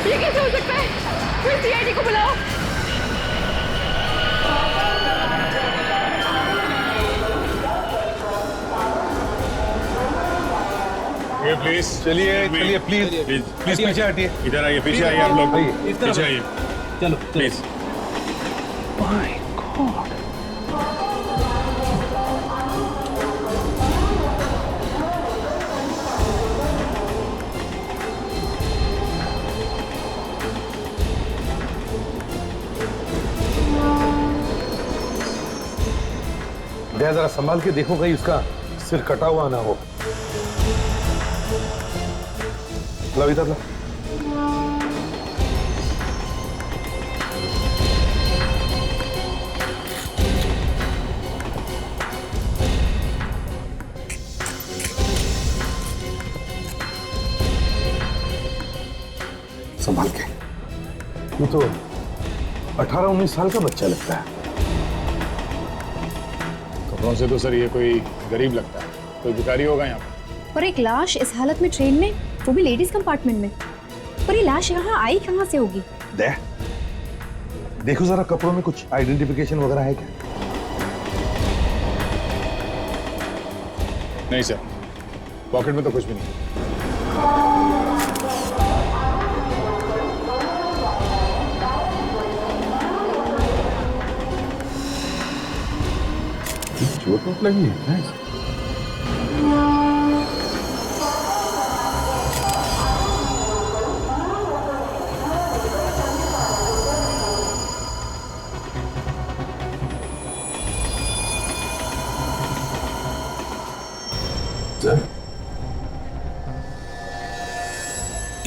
ये कैसे हो सकता है? कोई सीआईडी को बुलाओ। ये प्लीज चलिए चलिए प्लीज प्लीज प्लीज पीछे हटिए। इधर आइए, पीछे आइए आप लोग, पीछे आइए चलो प्लीज। दया जरा संभाल के देखो कहीं उसका सिर कटा हुआ ना हो। लो इधर लो। संभाल के। ये तो 18-19 साल का बच्चा लगता है। कपड़ों से तो सर ये कोई गरीब लगता है, कोई भिखारी होगा यहाँ पर। और एक लाश इस हालत में ट्रेन में, वो भी लेडीज कंपार्टमेंट में। पर ये लाश यहाँ आई कहाँ से होगी? देखो जरा कपड़ों में कुछ आइडेंटिफिकेशन वगैरह है क्या? नहीं सर, पॉकेट में तो कुछ भी नहीं। चोट वोट लगी है?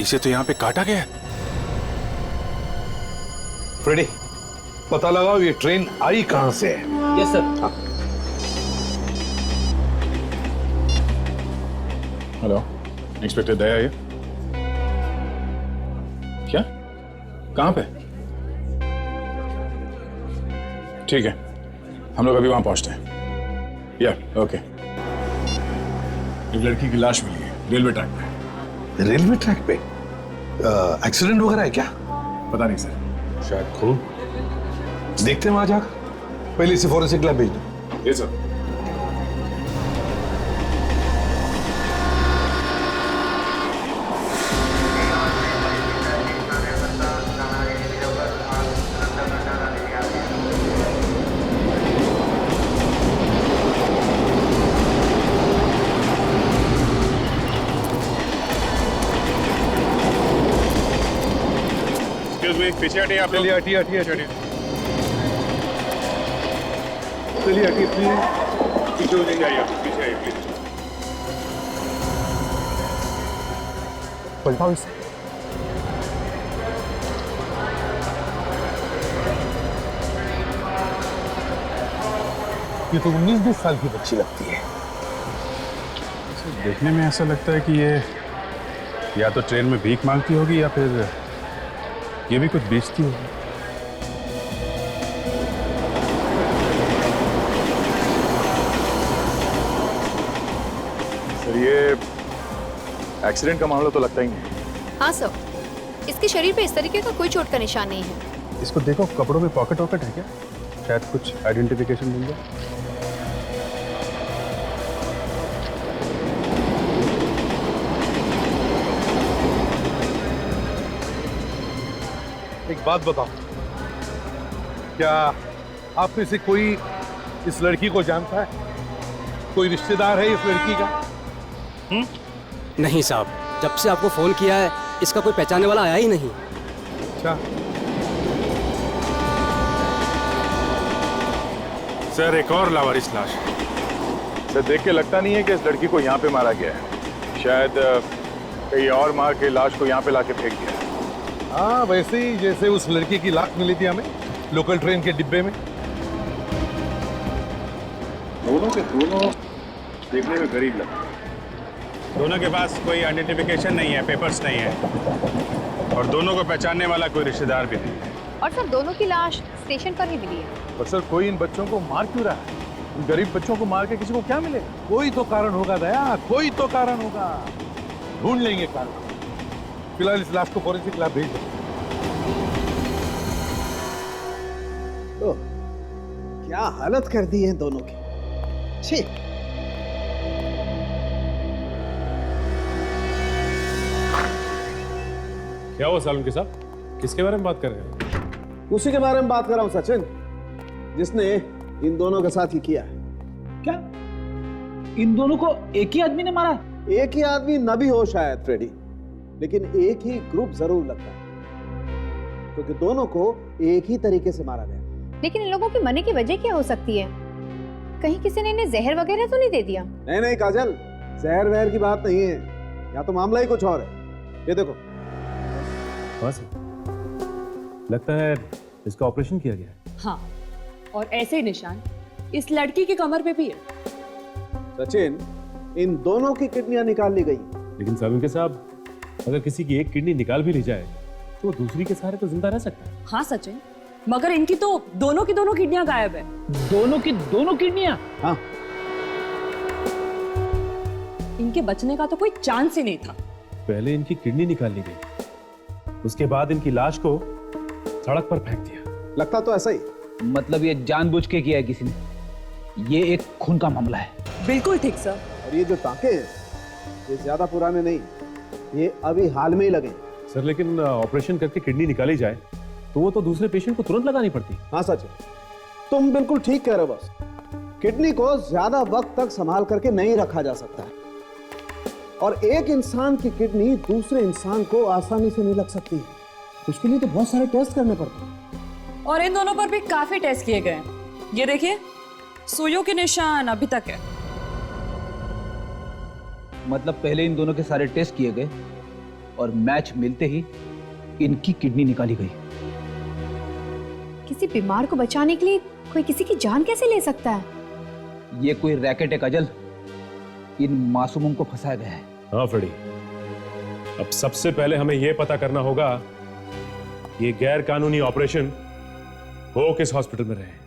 इसे तो यहाँ पे काटा गया है। फ्रेडी, पता लगाओ ये ट्रेन आई कहां से है। Yes sir. हेलो, इंस्पेक्टर दया ये क्या? कहाँ पे? ठीक है, हम लोग अभी वहां पहुंचते हैं। या ओके। एक लड़की की लाश मिली है रेलवे ट्रैक पे। रेलवे ट्रैक पे एक्सीडेंट वगैरह है क्या? पता नहीं सर। शायद खून। देखते हैं वहां जाकर। पहले इसे फॉरेंसिक लैब भेज दो। ये सर। पीछे हटिए आप। चलिए हटिए हटिए चलिए हटिए प्लीज। पीछे हो जाइए, पीछे आइए प्लीज। पलटाओ इसे। ये तो 19-20 साल की बच्ची लगती है। देखने में ऐसा लगता है कि ये या तो ट्रेन में भीख मांगती होगी या फिर ये भी कुछ बेचती होगी। सर ये एक्सीडेंट का मामला तो लगता ही नहीं। हाँ सर, इसके शरीर पे इस तरीके का कोई चोट का निशान नहीं है। इसको देखो, कपड़ों में पॉकेट वॉकेट है क्या? शायद कुछ आइडेंटिफिकेशन मिल जाए। एक बात बताओ, क्या आप में से कोई इस लड़की को जानता है? कोई रिश्तेदार है इस लड़की का? नहीं साहब, जब से आपको फोन किया है इसका कोई पहचानने वाला आया ही नहीं। अच्छा, सर एक और लावारिस लाश। सर देख के लगता नहीं है कि इस लड़की को यहाँ पे मारा गया है। शायद कहीं और माँ के लाश को यहाँ पे लाके फेंक दिया। हाँ वैसे ही जैसे उस लड़की की लाश मिली थी हमें, लोकल ट्रेन के डिब्बे में। दोनों के दोनों देखने में गरीब लगते हैं। दोनों के पास कोई आइडेंटिफिकेशन नहीं है, पेपर्स नहीं है, और दोनों को पहचानने वाला कोई रिश्तेदार भी नहीं है। और सर दोनों की लाश स्टेशन पर ही मिली है। पर सर कोई इन बच्चों को मार क्यों रहा है? इन गरीब बच्चों को मार के किसी को क्या मिलेगा? कोई तो कारण होगा दया, कोई तो कारण होगा। ढूंढ लेंगे कारण। फिलहाल इस लाश को फॉरेंसिक लैब भेज दो। ओह, क्या हालत कर दी है दोनों की। छी। क्या हुआ सालुंके साहब? किसके बारे में बात कर रहे हैं? उसी के बारे में बात कर रहा हूं सचिन, जिसने इन दोनों के साथ ही किया है। क्या इन दोनों को एक ही आदमी ने मारा? एक ही आदमी न भी हो शायद फ्रेडी, लेकिन एक ही ग्रुप जरूर लगता है, क्योंकि दोनों को एक ही तरीके से मारा गया। लेकिन इन लोगों की मरने की वजह क्या हो सकती है? कहीं किसी ने इन्हें जहर वगैरह तो नहीं दे दिया? नहीं नहीं काजल, जहर वहर की बात नहीं है, यहाँ तो मामला ही कुछ और है। ये देखो। हाँ सर, लगता है इसका ऑपरेशन किया गया है। हाँ, और ऐसे निशान इस लड़की की कमर पे भी है। सचिन, इन दोनों की किडनियां निकाल ली गई। लेकिन सालुंके साहब, अगर किसी की एक किडनी निकाल भी ली जाए तो दूसरी के सहारे तो जिंदा रह सकता है। हाँ सचिन, मगर इनकी तो दोनों की दोनों किडनियां गायब है। दोनों की दोनों किडनियां? हाँ, इनके बचने का तो कोई चांस ही नहीं था। पहले इनकी किडनी निकाल ली गई, उसके बाद इनकी लाश को सड़क पर फेंक दिया। लगता तो ऐसा ही। मतलब ये जानबूझ के किया है किसी ने। ये एक खून का मामला है। बिल्कुल ठीक सर। और ये जो टांके हैं, ये ज्यादा पुराने नहीं, ये अभी हाल में ही लगे। सर लेकिन ऑपरेशन करके किडनी निकाली जाए तो वो तो दूसरे पेशेंट को तुरंत लगानी पड़ती। हाँ सच है, तुम बिल्कुल ठीक कह रहे हो। बस किडनी को ज्यादा वक्त तक संभाल करके नहीं रखा जा सकता है, और एक इंसान की किडनी दूसरे इंसान को आसानी से नहीं लग सकती है। उसके लिए तो बहुत सारे टेस्ट करने पड़ते हैं। और इन दोनों पर भी काफी टेस्ट किए गए। ये देखिए, सुइयों के निशान अभी तक है। मतलब पहले इन दोनों के सारे टेस्ट किए गए और मैच मिलते ही इनकी किडनी निकाली गई। किसी बीमार को बचाने के लिए कोई किसी की जान कैसे ले सकता है? ये कोई रैकेट है काजल, इन मासूमों को फंसाया गया है। हाँ फ्रेडी, अब सबसे पहले हमें यह पता करना होगा ये गैर कानूनी ऑपरेशन हो किस हॉस्पिटल में रहे।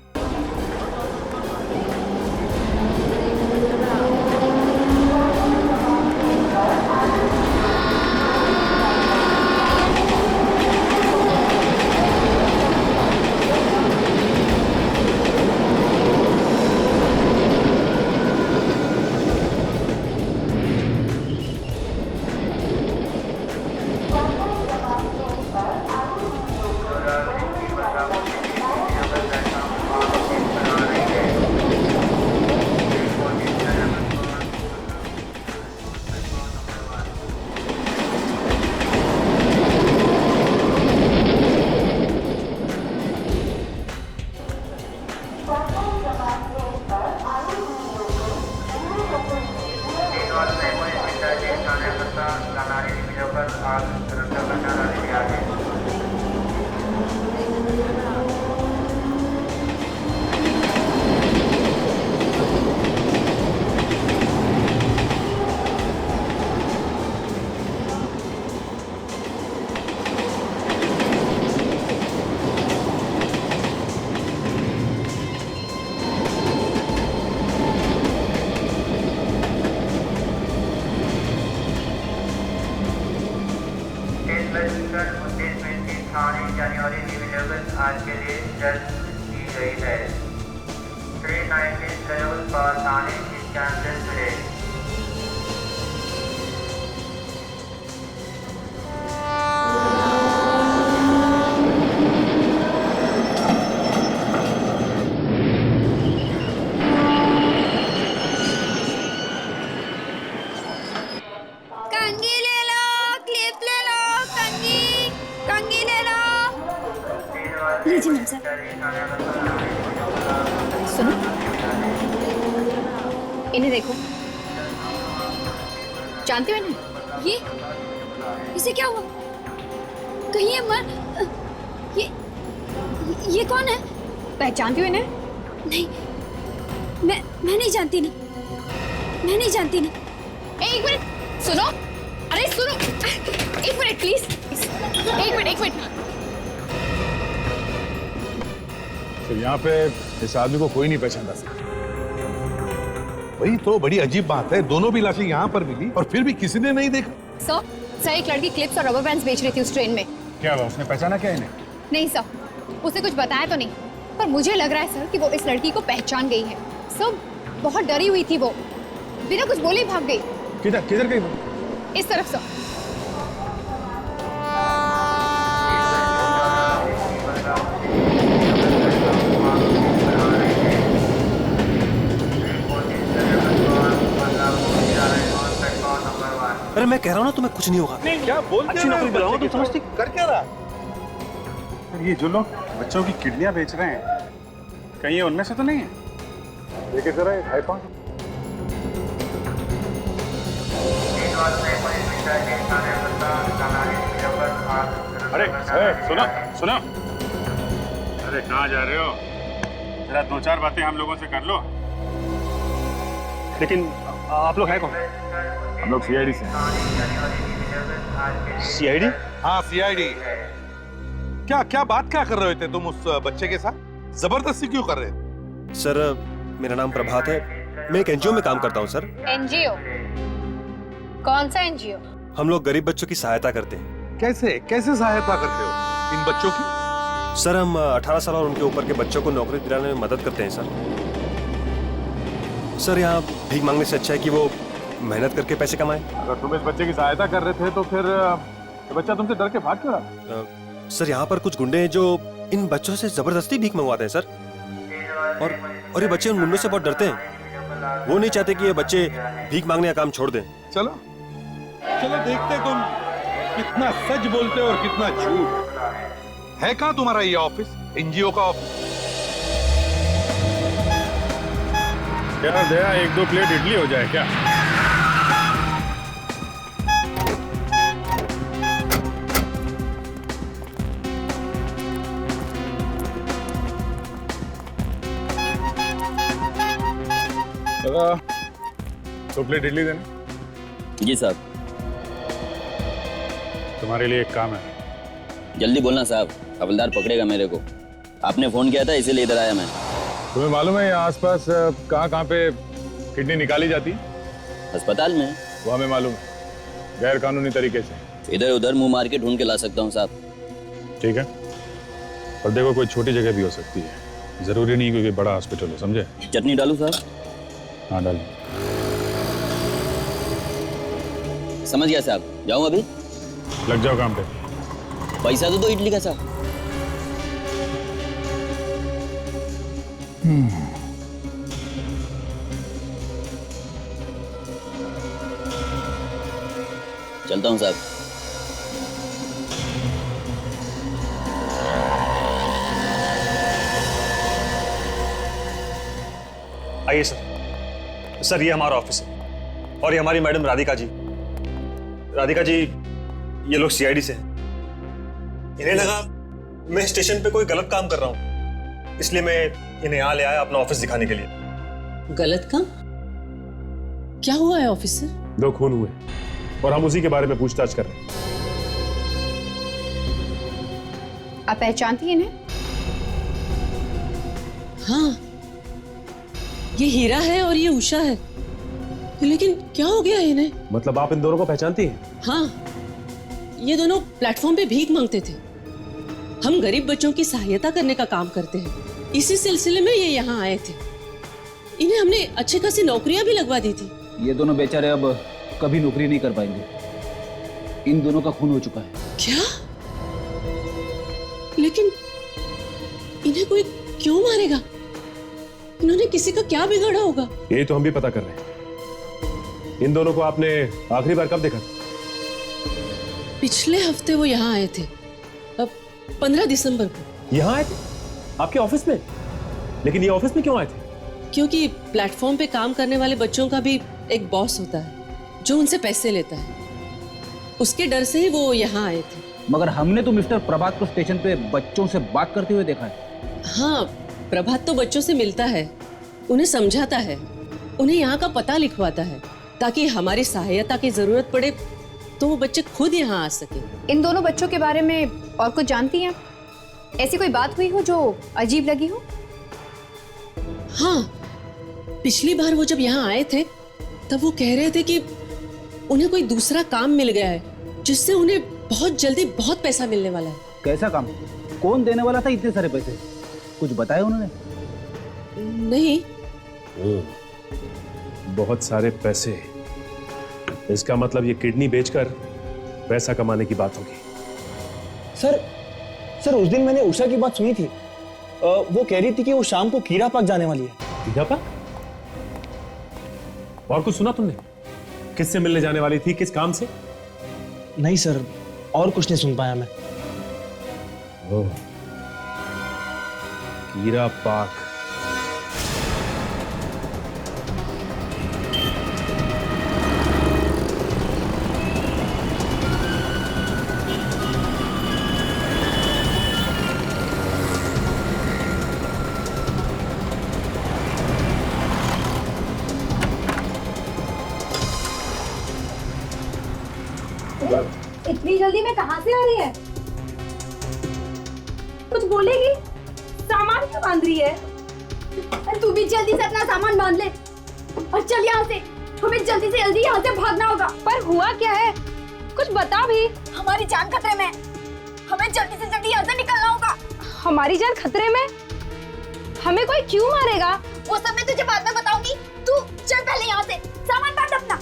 जनवरी अवेलेबल आज के लिए दर्ज की गई है। 319 लेवल पर थाने इस कैंपस है। कंघी ले लो, क्लिप ले लो, कंघी ले लो। लीजिए मैम सर। सुनो, इन्हें देखो, जानते हो इन्हें? ये इसे क्या हुआ? कहीं ये ये कौन है? पहचानती हो इन्हें? नहीं, मैं नहीं जानती ना, मैं नहीं जानती ना। एक मिनट सुनो, अरे सुनो, एक मिनट प्लीज, एक मिनट। तो यहाँ पे इस आदमी को कोई नहीं पहचानता सर। वही तो बड़ी अजीब बात है, दोनों भी लाशें यहाँ पर मिली और फिर भी किसी ने नहीं देखा। सर एक लड़की क्लिप्स और रबर बैंड्स बेच रही थी उस ट्रेन में। क्या हुआ, उसने पहचाना क्या इन्हें? नहीं सर, उसने कुछ बताया तो नहीं, पर मुझे लग रहा है सर कि वो इस लड़की को पहचान गई है। सर बहुत डरी हुई थी वो, बिना कुछ बोले ही भाग गई। किधर गई वो? इस तरफ सर। अरे मैं कह रहा हूँ ना तुम्हें कुछ नहीं होगा। नहीं क्या बोल अच्छी नौकरी दिलाऊंगा, तुम समझती? कर क्या रहा? ये जो लोग बच्चों की किडनियां बेच रहे हैं, कहीं ये उनमें से तो नहीं है? देखिए जरा एक आईफोन। अरे सुनो, अरे कहाँ जा रहे हो? जरा दो चार बातें हम लोगों से कर लो। लेकिन आप लोग हैं कौन? हम लोग सीआईडी से हैं। सीआईडी? हाँ सीआईडी। क्या बात क्या कर रहे थे तुम उस बच्चे के साथ? जबरदस्ती क्यों कर रहे थे? सर मेरा नाम प्रभात है, मैं एक एनजीओ में काम करता हूँ सर। एनजीओ? कौन सा एनजीओ? हम लोग गरीब बच्चों की सहायता करते हैं। कैसे सहायता करते हो इन बच्चों की? सर हम 18 साल और उनके ऊपर के बच्चों को नौकरी दिलाने में मदद करते हैं सर यहाँ भीख मांगने से अच्छा है कि वो मेहनत करके पैसे कमाएं। अगर तुम इस बच्चे की सहायता कर रहे थे तो फिर बच्चा तुमसे डर के भाग क्यों रहा? सर यहाँ पर कुछ गुंडे हैं जो इन बच्चों से जबरदस्ती भीख मंगवाते हैं सर, और ये बच्चे उन गुंडों से बहुत डरते हैं। वो नहीं चाहते कि ये बच्चे भीख मांगने का काम छोड़ दें। चलो देखते तुम कितना सच बोलते हो और कितना झूठ। है कहाँ तुम्हारा ये ऑफिस, एनजीओ का ऑफिस? क्या दया, एक दो प्लेट इडली हो जाए क्या? दो प्लेट इडली देना। जी साहब। तुम्हारे लिए एक काम है। जल्दी बोलना साहब, हवलदार पकड़ेगा मेरे को। आपने फोन किया था इसीलिए इधर आया मैं। तुम्हें मालूम है यहाँ आसपास कहाँ पे किडनी निकाली जाती है? अस्पताल में। वो हमें मालूम है, गैर कानूनी तरीके से। इधर उधर मुंह मार के ढूंढ के ला सकता हूँ साहब। ठीक है, और देखो कोई छोटी जगह भी हो सकती है, जरूरी नहीं क्योंकि बड़ा हॉस्पिटल हो, समझे? चटनी डालूं साहब? हाँ डाल। समझ गया साहब, जाऊँ अभी? लग जाओ काम पे। पैसा तो दो इडली का साहब। चलता हूँ साहब। आइए सर, ये हमारा ऑफिस है और ये हमारी मैडम राधिका जी। ये लोग सीआईडी से हैं। इन्हें लगा मैं स्टेशन पे कोई गलत काम कर रहा हूँ, इसलिए मैं इन्हें यहाँ ले आया अपना ऑफिस दिखाने के लिए। गलत काम? क्या हुआ है ऑफिसर? 2 खून हुए और हम उसी के बारे में पूछताछ कर रहे हैं। आप पहचानती हैं इन्हें? हाँ, ये हीरा है और ये उषा है, लेकिन क्या हो गया इन्हें? मतलब आप इन दोनों को पहचानती हैं? हाँ, ये दोनों प्लेटफॉर्म पे भीख मांगते थे। हम गरीब बच्चों की सहायता करने का काम करते हैं, इसी सिलसिले में ये यहाँ आए थे। इन्हें हमने अच्छी खासी नौकरियां भी लगवा दी थी। ये दोनों बेचारे अब कभी नौकरी नहीं कर पाएंगे। इन दोनों का खून हो चुका है। क्या? लेकिन इन्हें कोई क्यों मारेगा? इन्होंने किसी का क्या बिगाड़ा होगा? ये तो हम भी पता कर रहे हैं। इन दोनों को आपने आखिरी बार कब देखा? पिछले हफ्ते वो यहाँ आए थे, अब 15 दिसंबर को। यहाँ आए थे? आपके ऑफिस में? लेकिन ये ऑफिस में क्यों आए थे? क्योंकि प्लेटफॉर्म पे काम करने वाले बच्चों का भी एक बॉस होता है जो उनसे पैसे लेता है। उसके डर से ही वो यहाँ आए थे। मगर हमने तो मिस्टर प्रभात को स्टेशन पे बच्चों से बात करते हुए देखा है। हाँ, प्रभात तो बच्चों से मिलता है, उन्हें समझाता है, उन्हें यहाँ का पता लिखवाता है, ताकि हमारी सहायता की जरूरत पड़े तो वो बच्चे खुद यहाँ आ सके। इन दोनों बच्चों के बारे में और कुछ जानती हैं? ऐसी कोई बात हुई हो जो अजीब लगी हो? हाँ, पिछली बार वो जब यहाँ आए थे तब वो कह रहे थे कि उन्हें कोई दूसरा काम मिल गया है जिससे उन्हें बहुत जल्दी बहुत पैसा मिलने वाला है। कैसा काम? कौन देने वाला था इतने सारे पैसे? कुछ बताया उन्होंने? नहीं। बहुत सारे पैसे, इसका मतलब ये किडनी बेचकर पैसा कमाने की बात होगी। सर उस दिन मैंने उषा की बात सुनी थी। वो कह रही थी कि वो शाम को कीड़ा पार्क जाने वाली है। कीड़ा पार्क? और कुछ सुना तुमने? किससे मिलने जाने वाली थी, किस काम से? नहीं सर, और कुछ नहीं सुन पाया मैं। कीड़ा पार्क। इतनी जल्दी में कहां से आ रही है? कुछ बोलेगी? सामान क्यों बांध रही है? तू भी जल्दी से अपना सामान बांध ले और चल यहाँ से। हमें जल्दी से जल्दी यहाँ से भागना होगा। पर हुआ क्या है? कुछ बता भी। हमारी जान खतरे में। हमें जल्दी से जल्दी यहाँ से निकलना होगा। हमारी जान खतरे में? हमें कोई क्यों मारेगा? वो सब मैं तुझे बाद में बताऊंगी। तू चल पहले यहाँ से, सामान बांध अपना।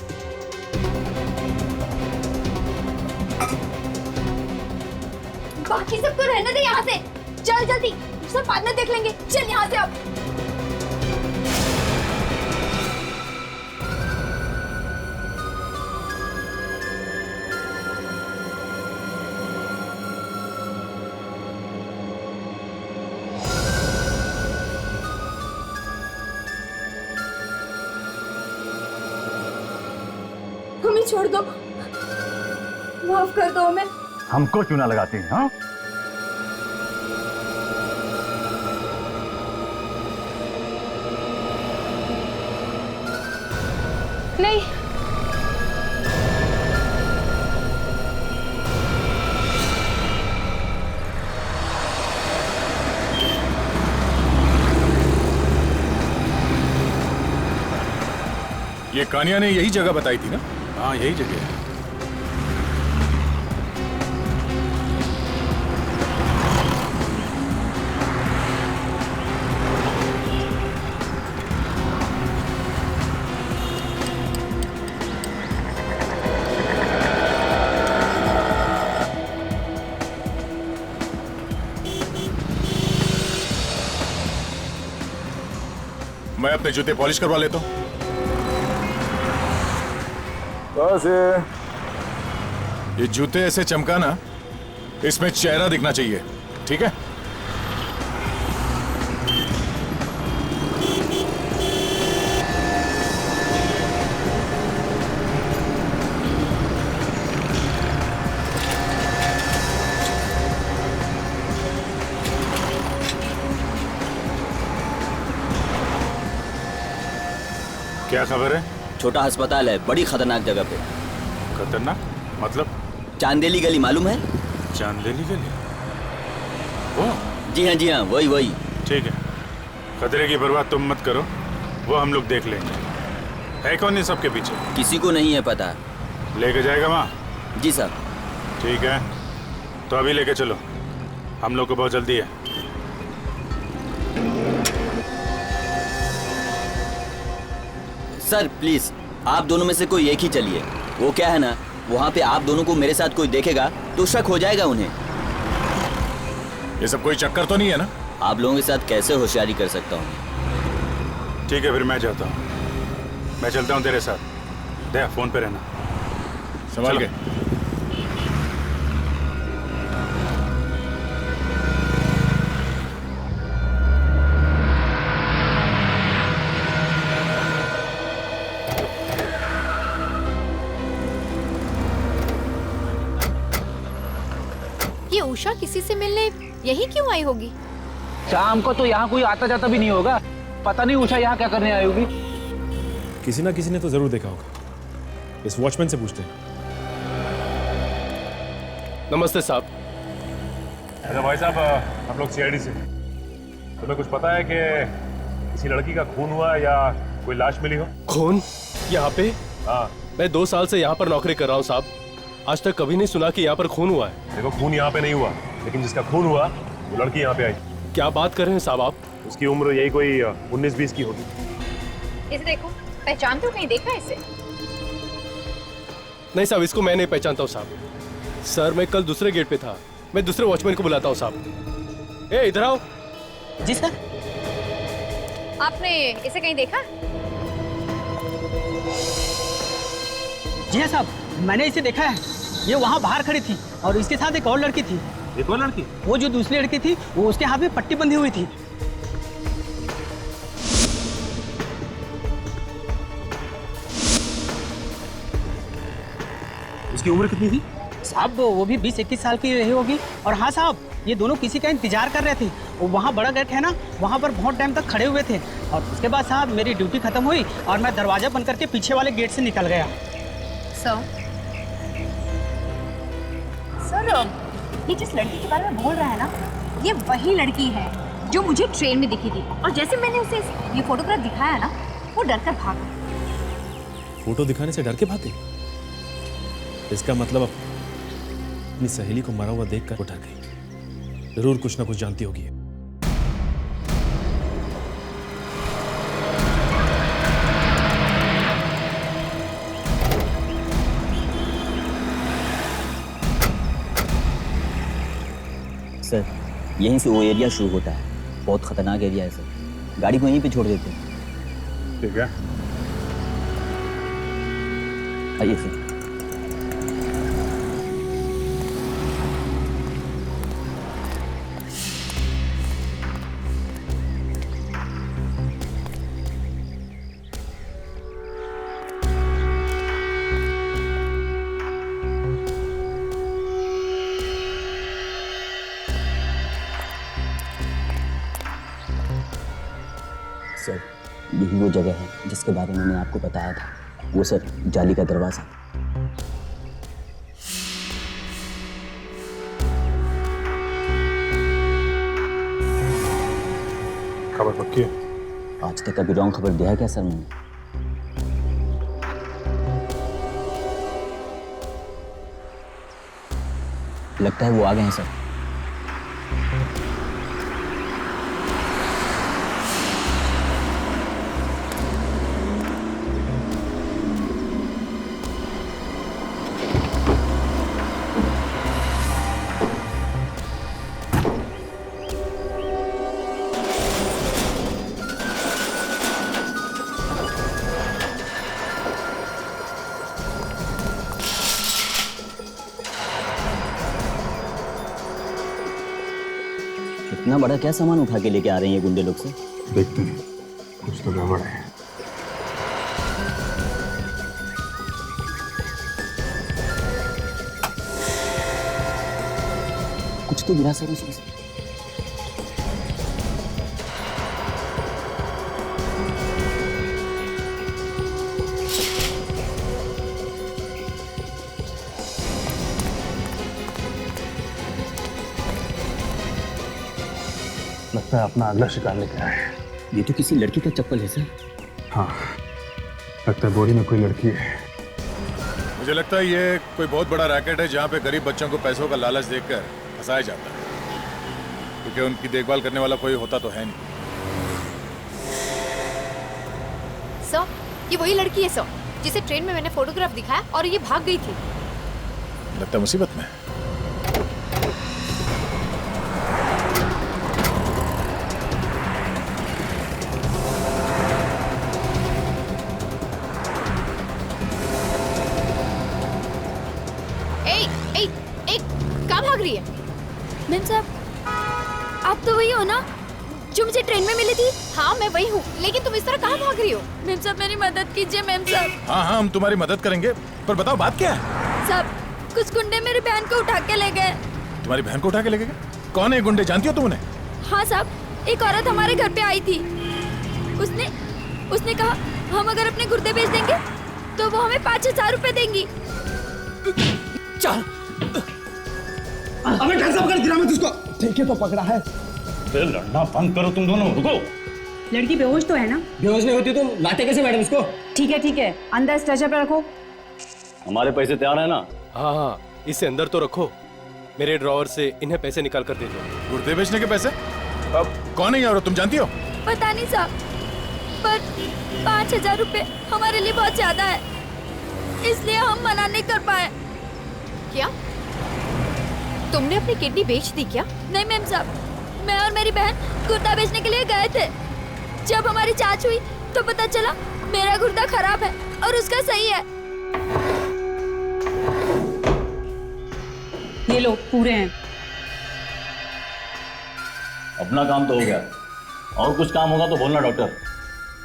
बाकी सबको रहने दे यहाँ से। चल जल्दी, सब बाद में देख लेंगे। चल यहाँ से अब। हमें छोड़ दो, माफ कर दो हमें। हमको चूना लगाती हैं, हाँ? नहीं, ये कानिया ने यही जगह बताई थी ना? हाँ, यही जगह है। मैं अपने जूते पॉलिश करवा लेता हूं। बस ये जूते ऐसे चमकाना, इसमें चेहरा दिखना चाहिए, ठीक है? क्या खबर है? छोटा अस्पताल है, बड़ी खतरनाक जगह पे। खतरनाक मतलब? चांदेली गली मालूम है? चांदेली गली? वो? जी हाँ, वही। ठीक है, खतरे की परवाह तुम मत करो, वो हम लोग देख लेंगे। है कौन ये सबके पीछे? किसी को नहीं है पता। लेके जाएगा वहाँ? जी सर। ठीक है, तो अभी लेके चलो, हम लोग को बहुत जल्दी है। सर प्लीज, आप दोनों में से कोई एक ही चलिए। वो क्या है ना, वहाँ पे आप दोनों को मेरे साथ कोई देखेगा तो शक हो जाएगा उन्हें। ये सब कोई चक्कर तो नहीं है ना? आप लोगों के साथ कैसे होशियारी कर सकता हूँ? ठीक है, फिर मैं जाता हूँ। मैं चलता हूँ तेरे साथ। दया, फोन पे रहना। संभाल के। उषा किसी से मिलने यही क्यों आई होगी? शाम को तो यहाँ कोई आता जाता भी नहीं होगा। पता नहीं उषा यहाँ क्या करने आई होगी। किसी ना किसी ने तो जरूर देखा होगा। इस वॉचमैन से पूछते हैं। नमस्ते साहब। अच्छा भाई साहब, हम लोग सीआईडी से। तुम्हें कुछ पता है कि किसी लड़की का खून हुआ या कोई लाश मिली हो? खून यहाँ पे? हाँ। मैं 2 साल से यहाँ पर नौकरी कर रहा हूँ साहब। आज तक कभी नहीं सुना कि यहाँ पर खून हुआ है। देखो, खून यहाँ पे नहीं हुआ, लेकिन जिसका खून हुआ वो लड़की यहाँ पे आई। क्या बात कर रहे हैं साहब आप? उसकी उम्र यही कोई 19-20 की होगी। इसे देखो, पहचानते हो? कहीं देखा है इसे? नहीं साहब, इसको मैं नहीं पहचानता हूँ साहब। सर मैं कल दूसरे गेट पे था, मैं दूसरे वॉचमैन को बुलाता हूँ साहब। ए इधर आओ। जी सर। आपने इसे कहीं देखा? जी हाँ साहब, मैंने इसे देखा है। ये वहाँ बाहर खड़ी थी और इसके साथ एक और लड़की थी। एक और लड़की? वो जो दूसरी लड़की थी वो उसके हाथ में पट्टी बंधी हुई थी। उसकी उम्र कितनी थी? साहब वो भी 20-21 साल की रही होगी। और हाँ साहब, ये दोनों किसी का इंतजार कर रहे थे। वो वहाँ बड़ा गेट है ना, वहाँ पर बहुत टाइम तक खड़े हुए थे। और उसके बाद साहब मेरी ड्यूटी खत्म हुई और मैं दरवाजा बंद करके पीछे वाले गेट से निकल गया। सर, ये जिस लड़की के बारे में बोल रहा है ना, ये वही लड़की है जो मुझे ट्रेन में दिखी थी। और जैसे मैंने उसे ये फोटोग्राफ दिखाया ना, वो डरकर भाग गई। फोटो दिखाने से डर के भागे? इसका मतलब अपनी सहेली को मरा हुआ देखकर वो डर गई। जरूर कुछ ना कुछ जानती होगी। सर, यहीं से वो एरिया शुरू होता है। बहुत खतरनाक एरिया है सर। गाड़ी को यहीं पे छोड़ देते हैं। ठीक है, आइए सर। सर, यही वो जगह है जिसके बारे में मैंने आपको बताया था। वो सर, जाली का दरवाजा। खबर पक्की है? आज तक कभी रॉन्ग खबर दिया है क्या सर मैंने? लगता है वो आ गए हैं सर। इतना बड़ा क्या सामान उठा के लेके आ रहे हैं ये गुंडे लोग से? देखते हैं, कुछ तो गड़बड़ है। कुछ तो गिरा सर उसमें से। लगता है अपना अगला शिकार लेके आए हैं। ये तो किसी लड़की का चप्पल है सर। हाँ, लगता है बोरी में कोई लड़की है। मुझे लगता है ये कोई बहुत बड़ा रैकेट है जहाँ पे गरीब बच्चों को पैसों का लालच देकर फंसाया जाता है, क्योंकि उनकी देखभाल करने वाला कोई होता तो है नहीं। सर, ये वही लड़की है सर, जिसे ट्रेन में मैंने फोटोग्राफ दिखाया और ये भाग गई थी। लगता है मुसीबत में। भाग रही है? मैम साहब, आप तो वही हो ना जो मुझे ट्रेन में मिली थी? हाँ मैं वही हूँ, लेकिन तुम इस तरह कहाँ भाग रही हो? मैम साहब मेरी मदद कीजिए मैम साहब। हाँ हाँ, हम तुम्हारी मदद करेंगे, पर बताओ बात क्या है? साहब, कुछ गुंडे मेरी बहन को उठा के ले गए। तुम्हारी बहन को उठा के लेके गए? कौन है ये गुंडे, जानती हो तुम उन्हें? हाँ साहब, एक औरत हमारे घर पे आई थी। उसने कहा हम अगर अपने गुर्दे बेच देंगे तो वो हमें 5,000 रुपए देंगी। चल अबे ढंग से पकड़, गिरा मत उसको। ठीक है तो पकड़ा है। लड़ना बंद करो तुम दोनों, रुको। लड़की बेहोश तो है ना? बेहोश नहीं होती तो लाते कैसे मैडम इसको? ठीक है, अंदर स्ट्रेचर पे रखो। हमारे पैसे तैयार है ना? हाँ, इसे अंदर तो रखो। मेरे ड्रॉवर से इन्हें पैसे निकाल कर दे दो। गुर्दे बेचने के पैसे? अब कौन है ये औरत, तुम जानती हो? पता नहीं साहब, पर 5,000 रुपए हमारे लिए बहुत ज्यादा है, इसलिए हम मना नहीं कर पाए। क्या तुमने अपनी किडनी बेच दी क्या? नहीं मैम साहब, मैं और मेरी बहन गुर्दा बेचने के लिए गए थे। जब हमारी जांच हुई तो पता चला मेरा गुर्दा खराब है और उसका सही है। ये लो, पूरे हैं। अपना काम तो हो गया, और कुछ काम होगा तो बोलना डॉक्टर।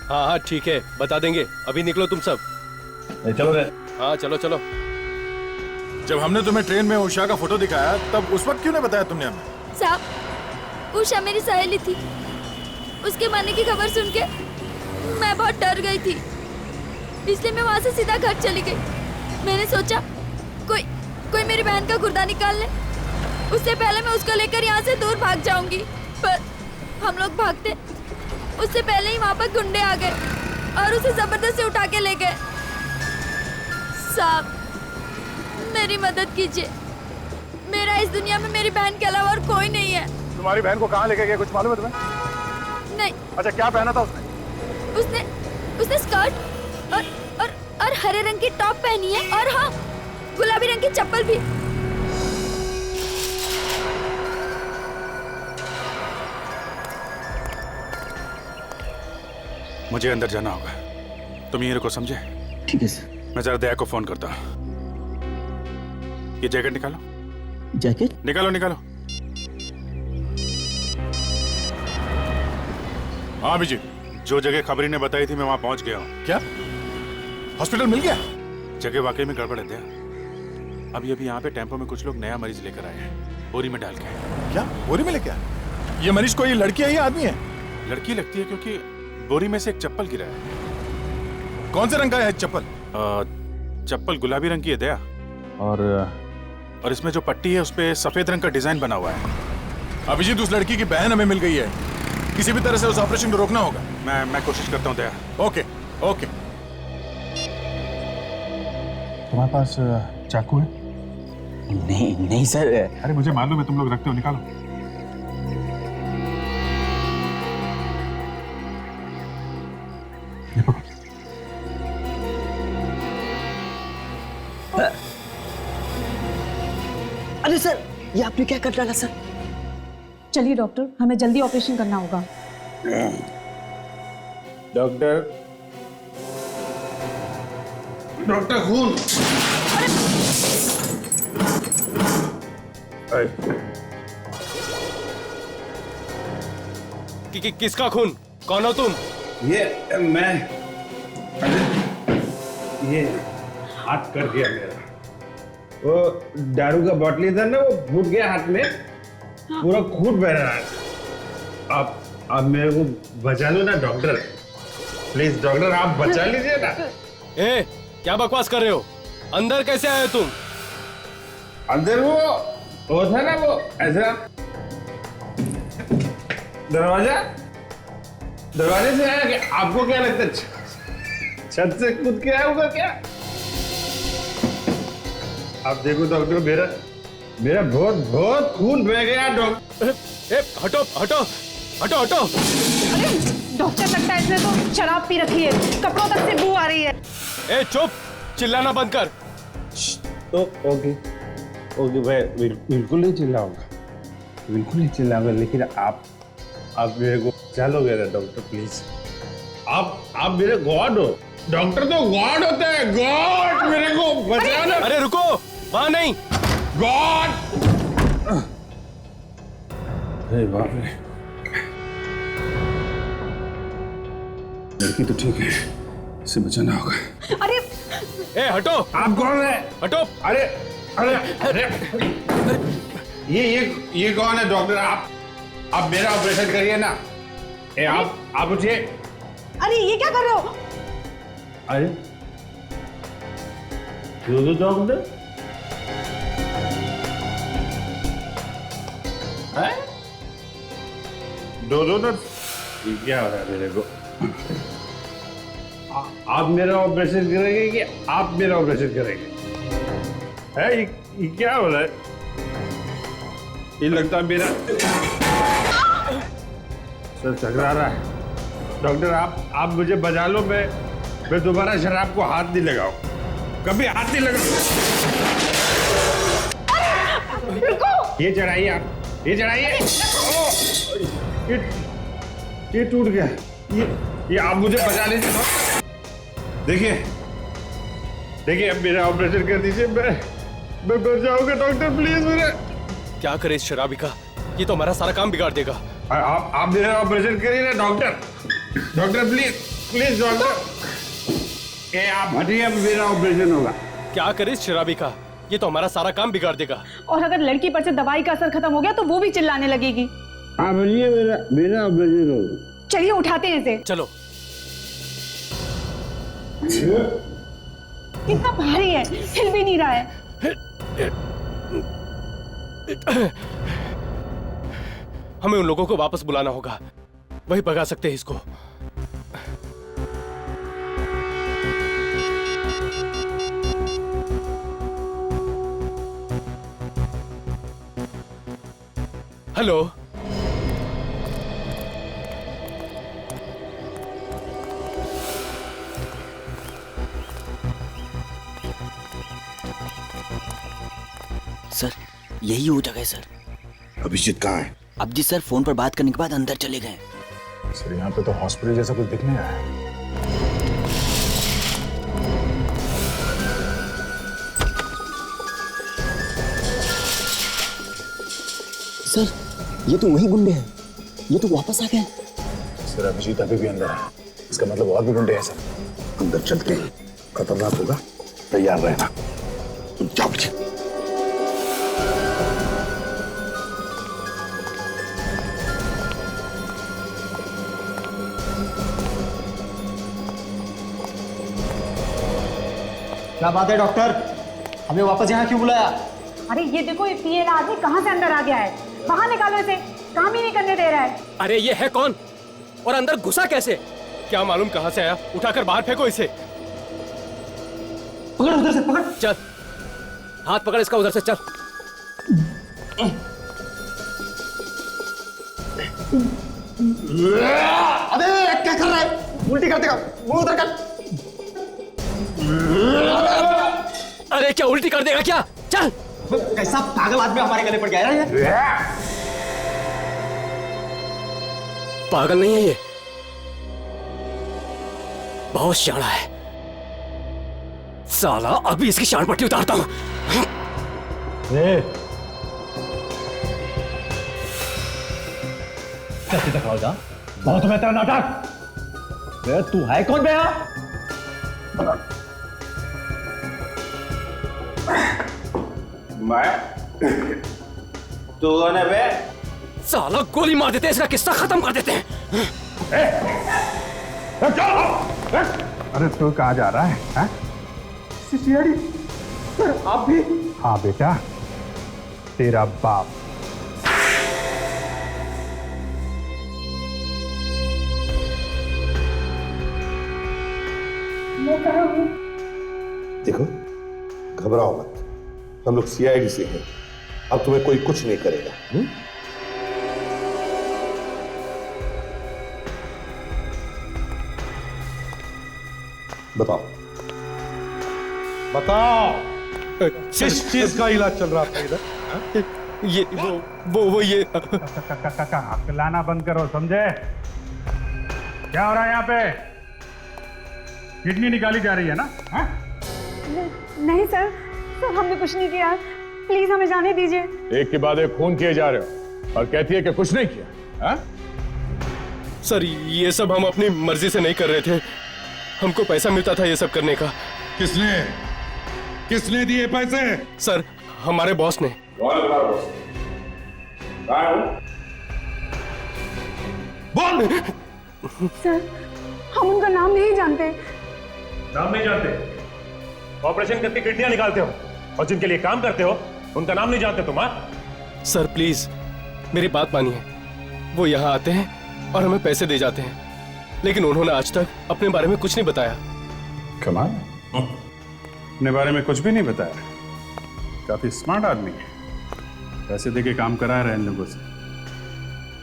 हाँ, ठीक है, बता देंगे। अभी निकलो तुम सब। चलो रे। हाँ, चलो। जब हमने तुम्हें ट्रेन में उषा का फोटो दिखाया तब उस वक्त क्यों नहीं बताया तुमने हमें? साहब, उषा मेरी सहेली थी। उसके मरने की खबर सुन के मैं बहुत डर गई थी, इसलिए मैं वहां से सीधा घर चली गई। मैंने सोचा कोई मेरी बहन का गुर्दा निकाल ले, उससे पहले मैं उसको लेकर यहाँ से दूर भाग जाऊंगी। पर हम लोग भागते, उससे पहले ही वहाँ पर गुंडे आ गए और उसे जबरदस्ती उठा के ले गए। साहब, मेरी मदद कीजिए। मेरा इस दुनिया में मेरी बहन के अलावा और कोई नहीं है। तुम्हारी बहन को कहाँ लेके गए, कुछ मालूम है तुम्हें? नहीं। अच्छा, क्या पहना था उसने? उसने स्कर्ट और हरे रंग की टॉप पहनी है, और हाँ, गुलाबी रंग की चप्पल भी। मुझे अंदर जाना होगा, तुम यहीं रुको, समझे? ठीक है सर। मैं जरा दया को फोन करता हूँ। ये जैकेट निकालो। जैकेट निकालो। हाँ अभिजीत, जो जगह खबरी ने बताई थी मैं वहां पहुंच गया हूँ। क्या हॉस्पिटल मिल गया? जगह वाकई में गड़बड़ है दया। अभी यहाँ पे टेम्पो में कुछ लोग नया मरीज लेकर आए हैं, बोरी में डाल के। क्या बोरी में लेके? ये मरीज कोई लड़की है या आदमी है? लड़की लगती है, क्योंकि बोरी में से एक चप्पल गिरा है। कौन से रंग का है चप्पल? चप्पल गुलाबी रंग की है दया, और इसमें जो पट्टी है उसपे सफेद रंग का डिजाइन बना हुआ है। अभिजीत, उस लड़की की बहन हमें मिल गई है, किसी भी तरह से उस ऑपरेशन को रोकना होगा। मैं कोशिश करता हूँ दया। ओके। तुम्हारे पास चाकू है? नहीं सर। अरे मुझे मालूम है तुम लोग रखते हो, निकालो। अरे सर, ये आपने क्या कर डाला सर? चलिए डॉक्टर, हमें जल्दी ऑपरेशन करना होगा। डॉक्टर खून। किसका खून? कौन हो तुम? ये मैं, ये हाथ कर दिया मेरा। वो दारू का बॉटली था ना, वो फूट गया हाथ में, पूरा खून बह रहा है। आप मेरे को बचा लो ना डॉक्टर, प्लीज डॉक्टर, आप बचा लीजिए ना। ए, क्या बकवास कर रहे हो? अंदर कैसे आए तुम? अंदर वो था ना, वो ऐसा दरवाजे से आया। कि आपको क्या लगता है छत से कूद के आया होगा क्या? आप देखो डॉक्टर, मेरा बहुत खून बह गया डॉक्टर। हटो। अरे डॉक्टर, लगता है इसने तो शराब पी रखी है, कपड़ों तक से बू आ रही है। ए चुप, चिल्लाना बंद कर। तो ओके, मैं बिल्कुल नहीं चिल्लाऊंगा, लेकिन आप मेरे को चलोगे ना डॉक्टर, प्लीज। आप मेरे गॉड हो। डॉक्टर तो गॉड होता है, गॉड, मेरे को बचाना। अरे रुको, वहां नहीं, गॉड। अरे बाप रे, लड़की तो ठीक है, इसे बचाना होगा। अरे ए हटो। आप कौन है? हटो। अरे ये कौन है डॉक्टर? आप मेरा ऑपरेशन करिए ना। आप उठिए। अरे ये क्या कर रहे हो? अरे डॉक्टर डॉक्टर क्या हो रहा है मेरे को? आप मेरा ऑपरेशन करेंगे कि आप मेरा ऑपरेशन करेंगे? ये क्या हो रहा है? ये लगता है मेरा सर टकरा रहा है। डॉक्टर आप मुझे बचा लो। मैं दोबारा शराब को हाथ नहीं लगाऊं, कभी हाथ नहीं लगाऊं। ये चढ़ाइए आप, ये चढ़ाइए। ये टूट गया। ये आप मुझे बचा लीजिए। देखिए अब मेरा ऑपरेशन कर दीजिए। मैं मर जाऊंगा डॉक्टर, प्लीज मेरे। क्या करे इस शराबी का, ये तो हमारा सारा काम बिगाड़ देगा। आप मेरा ऑपरेशन करिए ना डॉक्टर प्लीज डॉक्टर। आप हटिए, अब मेरा ऑपरेशन होगा। क्या करे इस शराबी का, ये तो हमारा सारा काम बिगाड़ देगा। और अगर लड़की पर से दवाई का असर खत्म हो गया तो वो भी चिल्लाने लगेगी। आप बोलिए मेरा ऑपरेशन होगा। चलिए उठाते हैं इसे। चलो। कितना भारी है, हिल भी नहीं रहा है। हमें उन लोगों को वापस बुलाना होगा, वही भगा सकते हैं इसको। हेलो, सर यही वो जगह है सर। अभिजीत कहाँ है? अभिजीत सर फोन पर बात करने के बाद अंदर चले गए। सर यहाँ पे तो हॉस्पिटल जैसा कुछ दिख नहीं रहा है। सर ये तो वही गुंडे हैं, ये तो वापस आ गए। सर अभिजीत अभी भी अंदर है, इसका मतलब और भी गुंडे हैं सर। अंदर चलते हैं, खतरनाक होगा, तैयार रहना। तुम जाओ अभिजीत। क्या बात है डॉक्टर, हमें वापस यहाँ क्यों बुलाया? अरे ये देखो, ये पीएल आदमी कहाँ से अंदर आ गया है। बाहर निकालो इसे, काम ही नहीं करने दे रहा है। अरे ये है कौन और अंदर घुसा कैसे? क्या मालूम कहाँ से आया, उठाकर बाहर फेंको इसे। पकड़ उधर से, पकड़। चल, हाथ पकड़ इसका उधर से, चल। अबे क्या कर रहा है, उल्टी कर देगा, मुंह उधर कर। अरे क्या उल्टी कर देगा क्या? चल। कैसा पागल आदमी हमारे गले पड़ गया है ये? पागल नहीं है ये, बहुत शाना है साला। अभी इसकी शान पट्टी उतारता हूं। कैसे दिखाओ जा, बहुत बेहतर नाटक। तू है कौन बे? मैं तो ने बे साला गोली मार देते हैं, इसका किस्सा खत्म कर देते हैं। अरे तू कहाँ जा रहा है? सीआईडी सर, आप भी? हाँ बेटा, तेरा बाप। मैं कहाँ हूँ? देखो घबराओ मत, हम लोग सीआईडी से हैं, अब तुम्हें कोई कुछ नहीं करेगा। बताओ किस चीज का इलाज चल रहा था इधर? ये वो ये हकलाना बंद करो, समझे? क्या हो रहा है यहाँ पे? किडनी निकाली जा रही है ना? नहीं सर, हमने कुछ नहीं किया, प्लीज हमें जाने दीजिए। एक के बाद एक खून किए जा रहे हो और कहती है कि कुछ नहीं किया। हा? सर ये सब हम अपनी मर्जी से नहीं कर रहे थे, हमको पैसा मिलता था ये सब करने का। किसने दिए पैसे? सर हमारे बॉस ने। कौन है तुम्हारा बॉस? बोल। सर, हम उनका नाम नहीं जानते। नाम नहीं जानते? ऑपरेशन करके किडनियां निकालते हो और जिनके लिए काम करते हो उनका नाम नहीं जानते तुम? सर प्लीज मेरी बात मानिए। वो यहाँ आते हैं और हमें पैसे दे जाते हैं, लेकिन उन्होंने आज तक अपने बारे में कुछ नहीं बताया। कमाल, अपने बारे में कुछ भी नहीं बताया। काफी स्मार्ट आदमी है, पैसे देके काम करा रहे हैं इन लोगों से।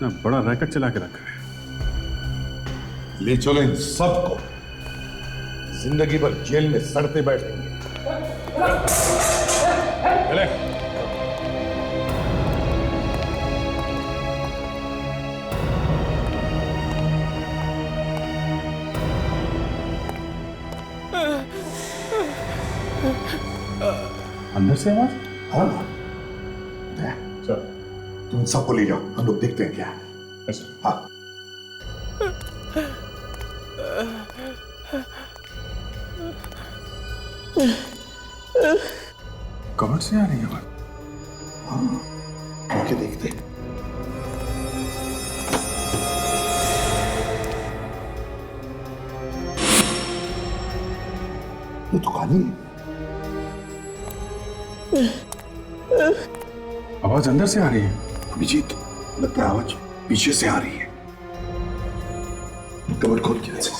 ना बड़ा रैकेट चला के रखा है। ले चलो इन सबको, जिंदगी भर जेल में सड़ते बैठेंगे। चले। अंदर से आवाज? हाँ, चल तुम सबको ले जाओ, हम लोग देखते हैं क्या है। हाँ। कमर से आ रही है आवाज? हाँ, आके देखते हैं। ये तो खाली है। आवाज अंदर से आ रही है। अभिजीत, लगता है आवाज पीछे से आ रही है। कमर खोल के ऐसे।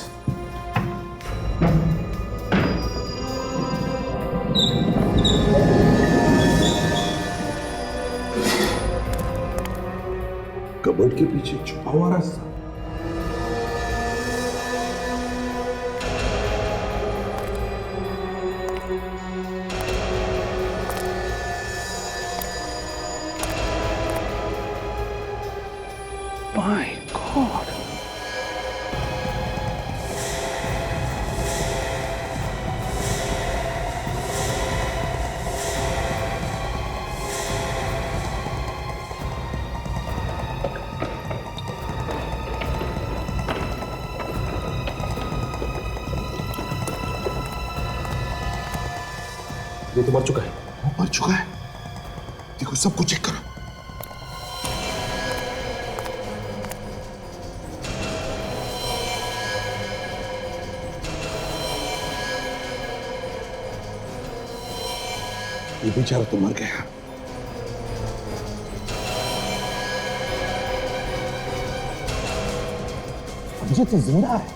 कबर्ड के पीछे छुपा हुआ रास्ता। My God. ये तो मर चुका है। वो मर चुका है। देखो सबको चेक करो। ये बेचारा तो मर गया। मुझे तो जिंदा है।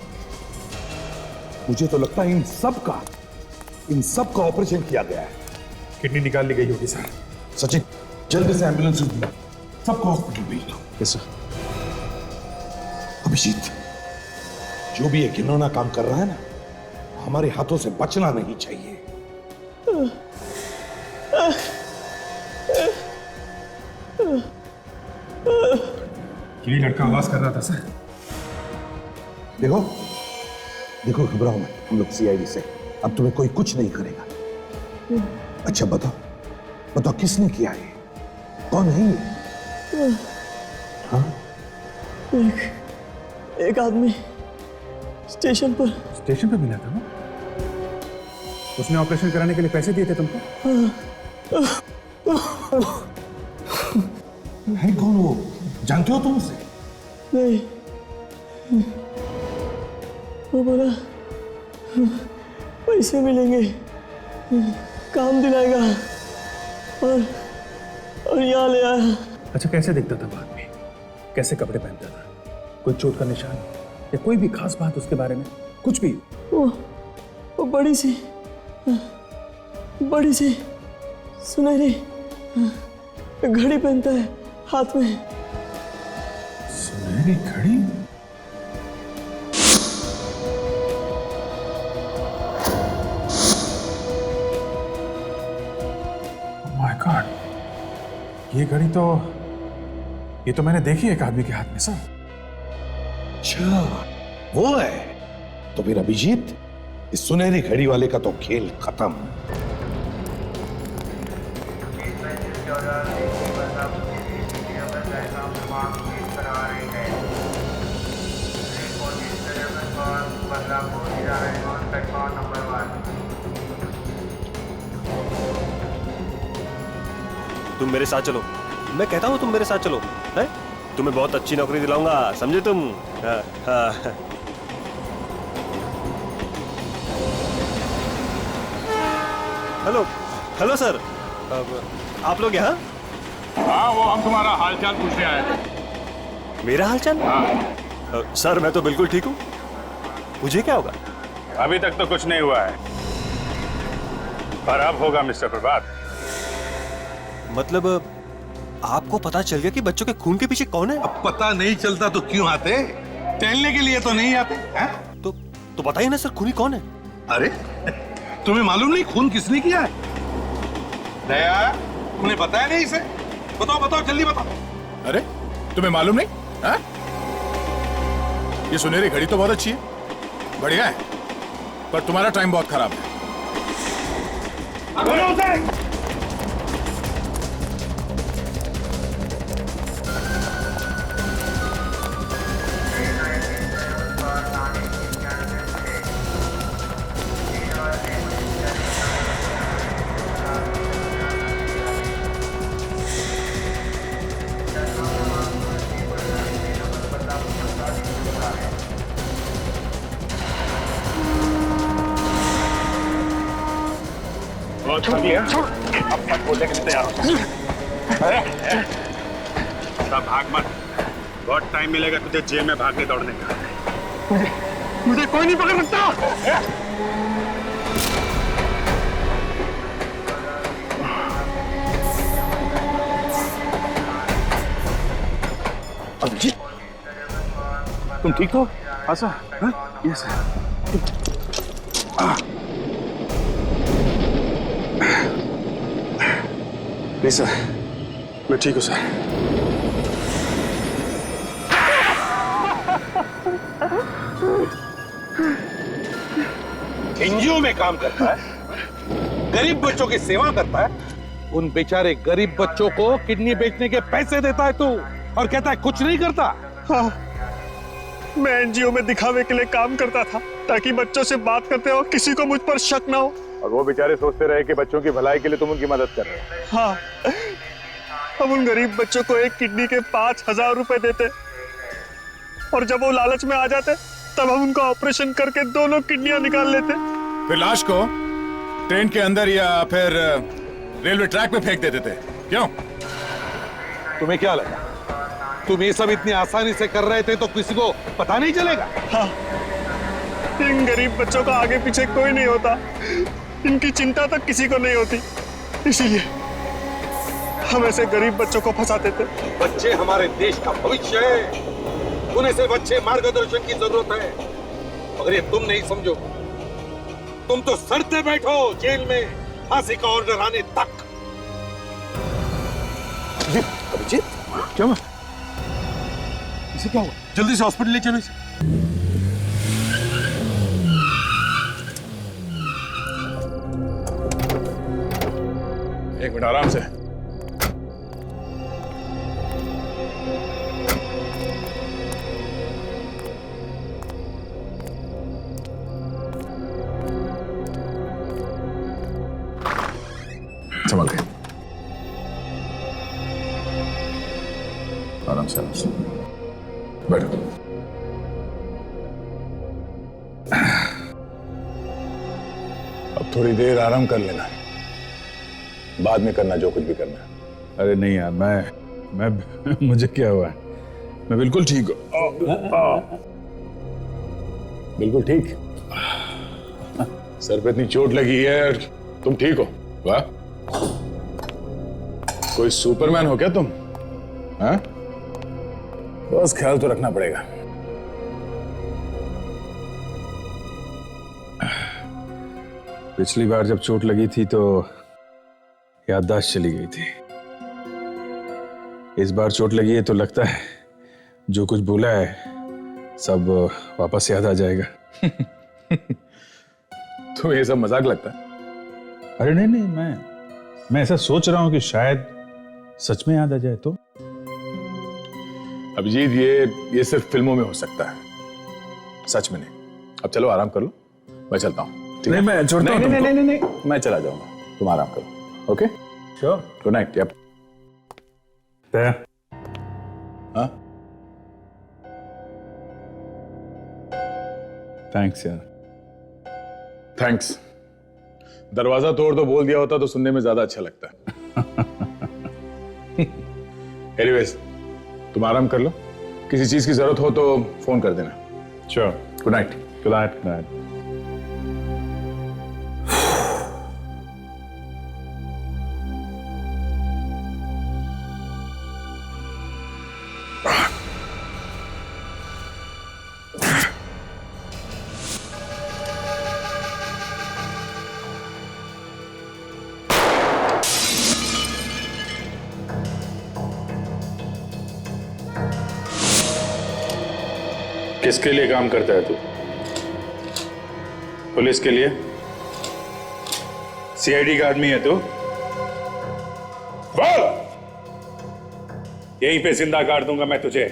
मुझे तो लगता है इन सबका ऑपरेशन किया गया है। किडनी निकाल ली गई होगी सर। सचिन, जल्दी से एम्बुलेंस सबको हॉस्पिटल भेज दो। Yes sir. अभिजीत, जो भी ये घिनौना काम कर रहा है ना, हमारे हाथों से बचना नहीं चाहिए। ये लड़का आवाज कर रहा था सर। देखो घबराओ मत, हम लोग सीआईडी से, अब तुम्हें कोई कुछ नहीं करेगा। अच्छा बताओ किसने किया ये? कौन है ये? हाँ? एक आदमी स्टेशन पर मिला था ना? उसने ऑपरेशन कराने के लिए पैसे दिए थे तुमको? है कौन वो? जानते हो तुम उसे? नहीं, वो बोला पैसे मिलेंगे, काम दिलाएगा और यहाँ ले आया। अच्छा, कैसे दिखता था बाद में? कैसे कपड़े पहनता था? कोई चोट का निशान या कोई भी खास बात उसके बारे में? कुछ भी? वो बड़ी सी सुनहरी घड़ी पहनता है हाथ में। सुनहरी घड़ी? माय गॉड, ये घड़ी तो मैंने देखी एक आदमी के हाथ में सर। अच्छा, वो है? तो फिर अभिजीत, इस सुनहरी घड़ी वाले का तो खेल खत्म। तुम मेरे साथ चलो, मैं कहता हूँ तुम मेरे साथ चलो, है? तुम्हें बहुत अच्छी नौकरी दिलाऊंगा, समझे तुम? हाँ, हाँ। हेलो हेलो सर, आप लोग यहाँ? हाँ, वो हम तुम्हारा हालचाल पूछने आए थे। मेरा हालचाल? हाँ। सर मैं तो बिल्कुल ठीक हूँ, मुझे क्या होगा? अभी तक तो कुछ नहीं हुआ है, पर अब होगा मिस्टर प्रभात। मतलब आपको पता चल गया कि बच्चों के खून के पीछे कौन है? अब पता नहीं चलता तो क्यों आते? टहलने के लिए तो नहीं आते हैं? तो बताइए ना सर, खूनी कौन है? अरे तुम्हें मालूम नहीं खून किसने किया है? दया, तुमने बताया नहीं इसे? बताओ बताओ जल्दी बताओ। अरे तुम्हें मालूम नहीं? हाँ? ये सुनहरी घड़ी तो बहुत अच्छी है, बढ़िया है, पर तुम्हारा टाइम बहुत खराब है। अब तक बोलने के लिए तैयार हो। सब भाग मत, बहुत टाइम मिलेगा तुझे जेल में भागने दौड़ने का। मुझे कोई नहीं पकड़ सकता। अभिजीत, तुम ठीक हो? हाँ सर। यस नहीं सर, मैं ठीक हूँ सर। एनजीओ में काम करता है, गरीब बच्चों की सेवा करता है, उन बेचारे गरीब बच्चों को किडनी बेचने के पैसे देता है तू, और कहता है कुछ नहीं करता। हाँ, मैं एनजीओ में दिखावे के लिए काम करता था ताकि बच्चों से बात करते हो किसी को मुझ पर शक ना हो। और वो बेचारे सोचते रहे कि बच्चों की भलाई के लिए तुम उनकी मदद कर रहे हो। हाँ, हम उन गरीब बच्चों को एक किडनी के 5,000 रुपए देते, और जब वो लालच में आ जाते तब हम उनका ऑपरेशन करके दोनों किडनियां निकाल लेते। फिर लाश को ट्रेन के अंदर या फिर रेलवे ट्रैक पे फेंक देते थे, क्यों? तुम्हें क्या लगा तुम ये सब इतनी आसानी से कर रहे थे तो किसी को पता नहीं चलेगा? हाँ, इन गरीब बच्चों का आगे पीछे कोई नहीं होता, इनकी चिंता तक किसी को नहीं होती, इसीलिए हम ऐसे गरीब बच्चों को फंसाते थे। बच्चे हमारे देश का भविष्य है, उन्हें सिर्फ अच्छे मार्गदर्शन की जरूरत है। अगर ये तुम नहीं समझो, तुम तो सड़ते बैठो जेल में फांसी का ऑर्डर आने तक। अभिजीत, क्या हुआ? इसे क्या हुआ? जल्दी से हॉस्पिटल ले चलो इसे। एक मिनट आराम से। संभल के, आराम से आराम से बैठो। अब थोड़ी देर आराम कर लेना, बाद में करना जो कुछ भी करना है। अरे नहीं यार, मैं मुझे क्या हुआ है? मैं बिल्कुल ठीक हूँ। बिल्कुल ठीक? सर पे इतनी चोट लगी है और तुम ठीक हो? वाह, कोई सुपरमैन हो क्या तुम? हाँ, बस ख्याल तो रखना पड़ेगा। पिछली बार जब चोट लगी थी तो याददाश्त चली गई थी। इस बार चोट लगी है तो लगता है जो कुछ बोला है सब वापस याद आ जाएगा। तुम्हें ये सब मजाक लगता है? अरे नहीं नहीं, मैं ऐसा सोच रहा हूं कि शायद सच में याद आ जाए तो। अभिजीत, ये सिर्फ फिल्मों में हो सकता है, सच में नहीं। अब चलो आराम कर लो, मैं चलता हूँ। नहीं, मैं छोड़ता हूँ तुमको। नहीं, मैं चला जाऊंगा, तुम आराम करो। Okay, sure. Good night. Yup. हाँ थैंक्स यार। थैंक्स। दरवाजा तोड़ तो बोल दिया होता तो सुनने में ज्यादा अच्छा लगता एनीवेज, तुम आराम कर लो, किसी चीज की जरूरत हो तो फोन कर देना। Sure. Good night. Good night. Good night. किसके लिए काम करता है तू? पुलिस के लिए? सीआईडी का आदमी है तू? बोल! यहीं पे जिंदा काट दूंगा मैं तुझे।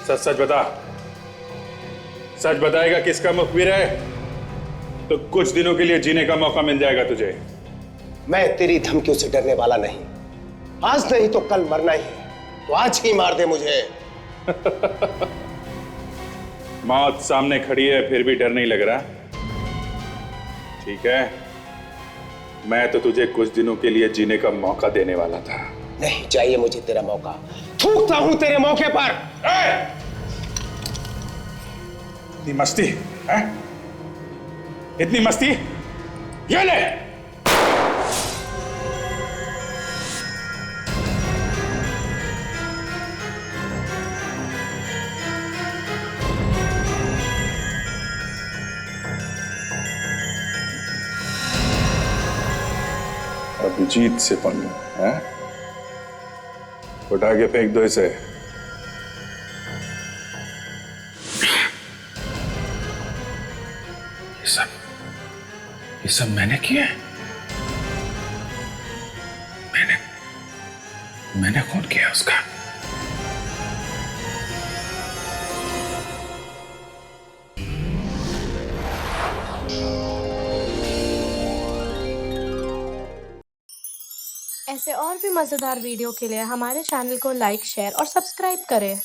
सच सच बता। सच बताएगा किसका मुखबिर है तो कुछ दिनों के लिए जीने का मौका मिल जाएगा तुझे। मैं तेरी धमकियों से डरने वाला नहीं। आज नहीं तो कल मरना ही है, तो आज ही मार दे मुझे। मौत सामने खड़ी है फिर भी डर नहीं लग रहा? ठीक है, मैं तो तुझे कुछ दिनों के लिए जीने का मौका देने वाला था। नहीं चाहिए मुझे तेरा मौका, थूकता हूं तेरे मौके पर। इतनी मस्ती है? इतनी मस्ती? ये ले! अभिजीत से पंगा है? उठा के फेंक दो इसे। ये सब मैंने किया है। मैंने खून किया उसका। ऐसे और भी मज़ेदार वीडियो के लिए हमारे चैनल को लाइक, शेयर और सब्सक्राइब करें।